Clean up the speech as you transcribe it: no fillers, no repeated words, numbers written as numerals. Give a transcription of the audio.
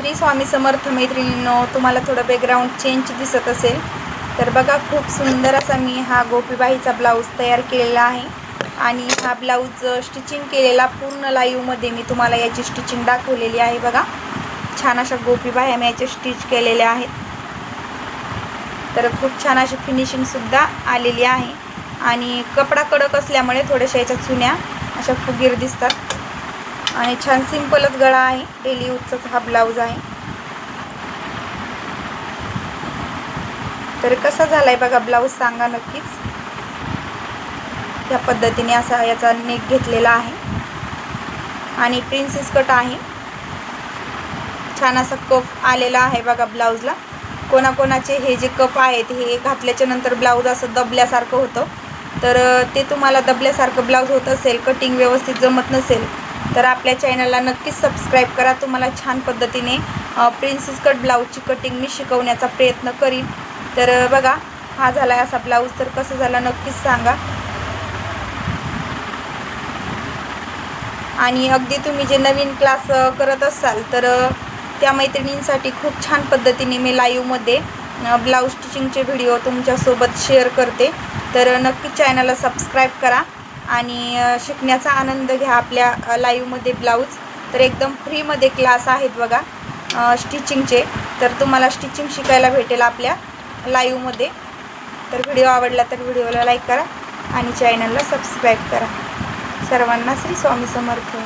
श्री स्वामी समर्थ मैत्रिणींनो, तुम्हाला थोडं बॅकग्राऊंड चेंज दिसत असेल तर बघा, खूप सुंदर असा मी हा गोपीबाईचा ब्लाऊज तयार केलेला आहे. आणि हा ब्लाऊज स्टिचिंग केलेला पूर्ण लाईव्हमध्ये मी तुम्हाला याची स्टिचिंग दाखवलेली आहे. बघा, छान अशा गोपीबाह्या मी याचे स्टिच केलेल्या आहेत. तर खूप छान अशी फिनिशिंगसुद्धा आलेली आहे. आणि कपडा कडक असल्यामुळे थोड्याशा याच्या चुन्या अशा फुगीर दिसतात. आणि छान सिंपलच गळा आहे, डेली यूजचाच हा ब्लाऊज आहे. तर कसा झालाय बघा ब्लाऊज, सांगा नक्कीच. या पद्धतीने असा याचा नेक घेतलेला आहे आणि प्रिन्सेस कट आहे. छान असा कप आलेला आहे बघा ब्लाऊजला. कोणाकोणाचे हे जे कप आहेत हे घातल्याच्या नंतर ब्लाऊज असं दबल्यासारखं होतं. तर ते तुम्हाला दबल्यासारखं ब्लाऊज होत असेल, कटिंग व्यवस्थित जमत नसेल तर आपल्या चॅनलला नक्कीच सबस्क्राईब करा. तुम्हाला छान पद्धतीने प्रिन्सेस कट ब्लाऊजची कटिंग मी शिकवण्याचा प्रयत्न करीन. तर बघा, हा झाला असा ब्लाऊज. तर कसं झाला नक्कीच सांगा. आणि अगदी तुम्ही जे नवीन क्लास करत असाल तर त्या मैत्रिणींसाठी खूप छान पद्धतीने मी लाईव्हमध्ये ब्लाऊज स्टिचिंगचे व्हिडिओ तुमच्यासोबत शेअर करते. तर नक्की चॅनलला सबस्क्राईब करा आणि शिकण्याचा आनंद घ्या आपल्या लाईव्हमध्ये ब्लाऊज. तर एकदम फ्रीमध्ये क्लास आहेत बघा स्टिचिंगचे. तर तुम्हाला स्टिचिंग शिकायला भेटेल आपल्या लाईव्हमध्ये. तर व्हिडिओ आवडला तर व्हिडिओला लाईक करा आणि चॅनलला सबस्क्राईब करा. सर्वांना श्री स्वामी समर्थ.